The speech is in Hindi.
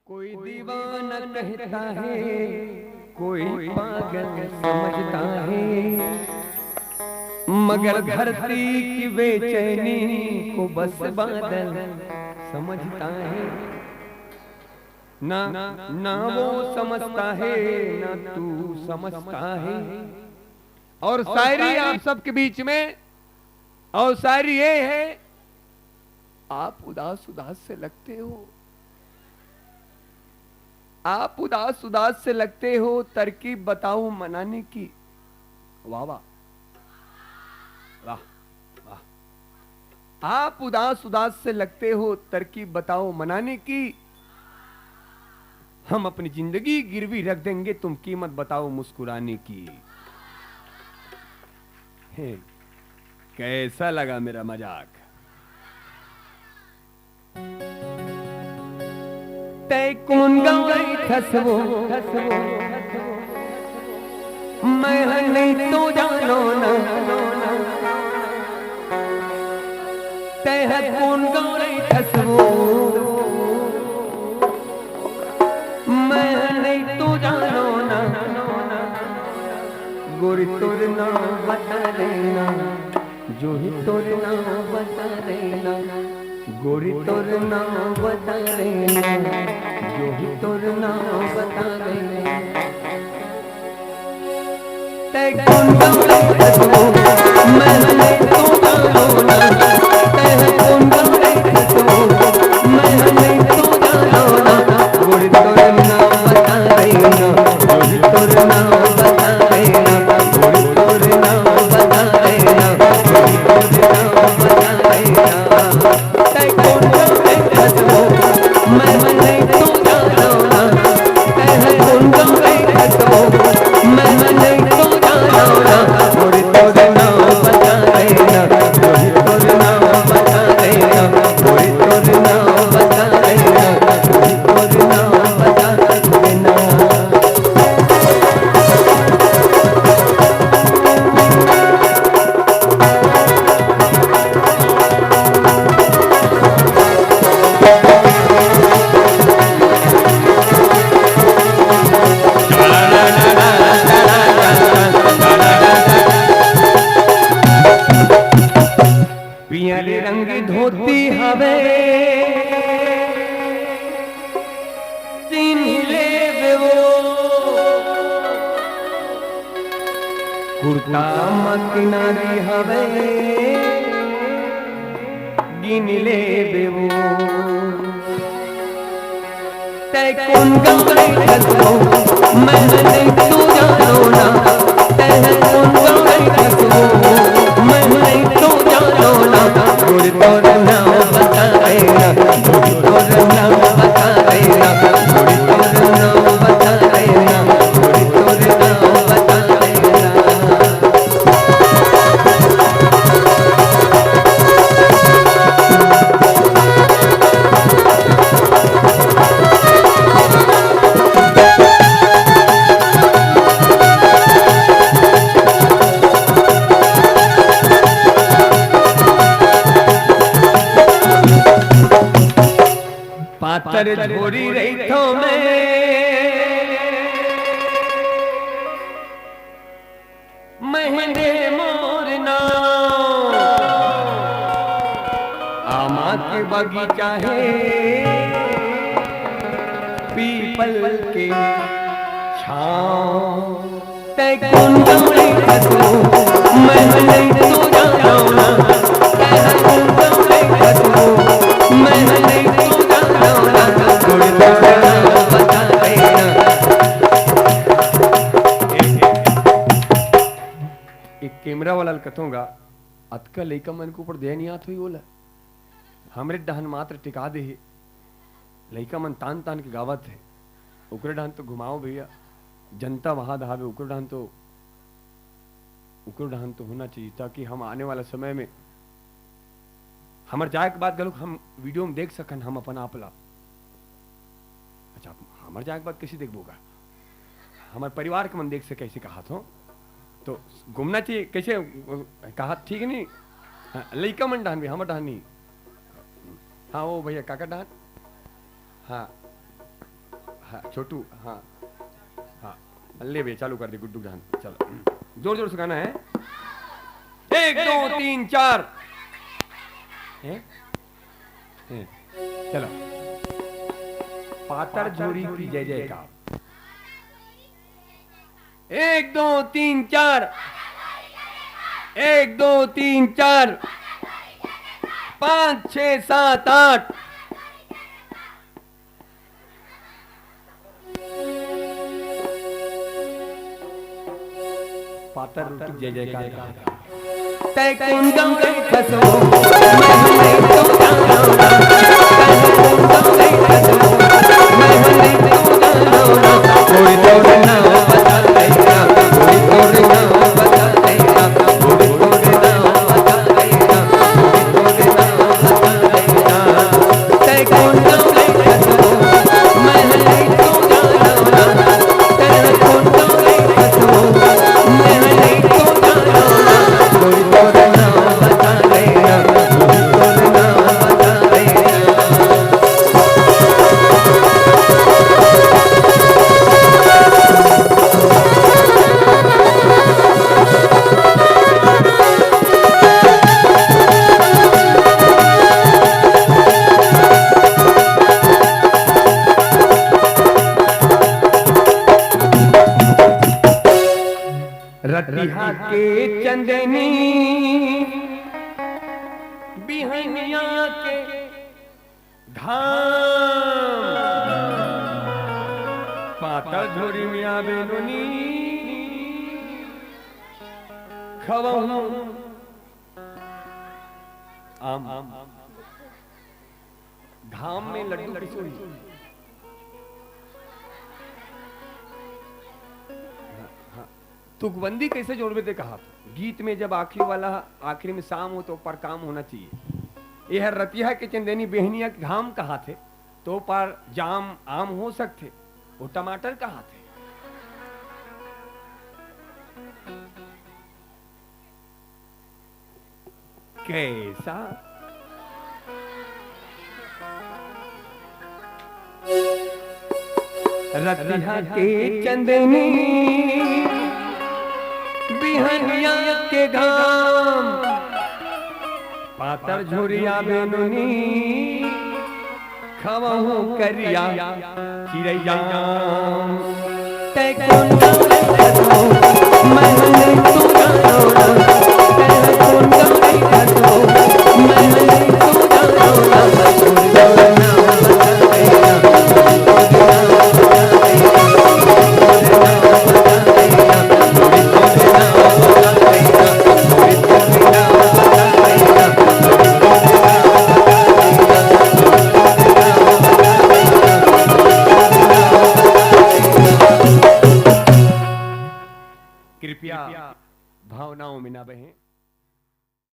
कोई दीवाना कहता है, कोई पागल समझता है, मगर धरती की बेचैनी को बस बादल समझता है। ना ना वो समझता है, ना तू समझता है। और शायरी आप सबके बीच में, और शायरी ये है, आप उदास उदास से लगते हो, आप उदास उदास से लगते हो, तरकीब बताओ मनाने की। वाह वाह वाह वाह। आप उदास उदास से लगते हो, तरकीब बताओ मनाने की। हम अपनी जिंदगी गिरवी रख देंगे, तुम कीमत बताओ मुस्कुराने की। हे, कैसा लगा मेरा मजाक? तै कौन गई खसबो मैं नहीं तो जानो ना, तै कौन गई खसबो मैं नहीं तो जानो ना। गोरी तोर ना बता देना, जो ही तोर ना बता देना, गोरी तोर ना बता देना, जो ही तोर ना बता देना। तै कौन गौरे खसबो मैं नहीं तो जानो ना, तै कौन गौरे खसबो मैं नहीं तो जानो ना। गोरी तोर ना बता देना, जो ही तोर ना बता देना, गोरी तोर ना बता देना, जो ही तोर ना बता देना। तै कौन गौरे खसबो मैं नहीं तो जानो ना, तै कौन गौरे खसबो मैं नहीं तो जानो ना। गोरी तोर ना बता देना, जो ही तोर ना बता देना, गोरी तोर ना बता देना, जो ही तोर ना बता देना। पियरे रंग धोती हवे चिन्ह लेबे वो, कुर्ता मकिनारी हवे गिन लेबे वो। तै कौन गौरे खसबो मैं नहीं तो जानो ना, तै कौन गौरे खसबो मैं नहीं तो जानो ना। गोरी तोर ना बता देना, गोरी तोर ना बता देना, गोरी तोर ना बता देना, गोरी तोर ना बता देना। पातर झोरी रही थो मैं, महीने मोरना आमा के बगीचा है, पीपल के छाँव। तै कौन गौरे खसबो मैं नहीं तो जानो ना, तै कौन गौरे खसबो मैं नहीं तो जानो ना। गोरी तोर ना बता देना। एक कैमरा वाला कथोंगा अतका लइका मन के ऊपर दया नहीं आत हुई बोला, हमरे डहन मात्र टिका दे। लइका मन तान तान के गावत है, उकरे डहन तो घुमाओ भैया, जनता वहां दहावे, उकरे डहन तो होना चाहिए, ताकि हम आने वाला समय में हमार जाए के बाद गलुक हम वीडियो में देख सकन हम अपन आपला। अच्छा हमार जाए के बाद कैसे देखबोगा, हमारे परिवार के मन देख सके कैसे कहा तो घूमना चाहिए कैसे कहा, ठीक है नहीं। लइका मन डहन भी हमर डहन नहीं। हाँ वो भैया काका डहन, हाँ हाँ छोटू, हाँ हाँ ले भैया चालू कर दे गुड्डू जान, चलो जोर जोर से गाना है। 1 2 3 4 हैं? चलो। पातर झोरी की जय जयकार। 1 2 3 4 1 2 3 4 5 6 7 8 पातर की जय जयकार का तै कुंडम गई खसो मैं नहीं तो जाना तै कुंडम गई खसो मैं नहीं तो जाना कोई तोड़ ना बता देगा कोई तोड़ ना बता देगा कोई तोड़ ना बता देगा कोई तोड़ ना बता देगा तै कुंडम गई खसो मैं नहीं तो जाना तै कुंडम गई खसो मैं नहीं तो जाना कोई तोड़ ना बता देगा कोई तोड़ ना बता देगा। रतिहा के चंदनी बिहनिया के धाम पातर झोरी में आवे नोनी खवहू आम धाम में लड्डू किशोरी। तुकबंदी कैसे जोड़ में कहा गीत में जब आखिरी वाला आखिरी में शाम हो तो पर काम होना चाहिए। यह रतिया के चंदेनी बेहनिया के घाम कहा थे तो पर जाम आम हो सकते, वो टमाटर कहा थे। कैसा रतिया के चंदनी बिहनिया के घाम पातर झोरिया बेनुनी खवहू करिया चिड़ैया तै कुंडम गई खसो मैं नहीं तो जाना तै कुंडम गई खसो मैं नहीं तो जाना कोई तोड़ ना बता देगा कोई तोड़ ना बता देगा कोई तोड़ ना बता देगा कोई तोड़ ना बता देगा कोई तोड़ ना बता देगा कोई तोड़ ना कृपया भावनाओं में ना बहें।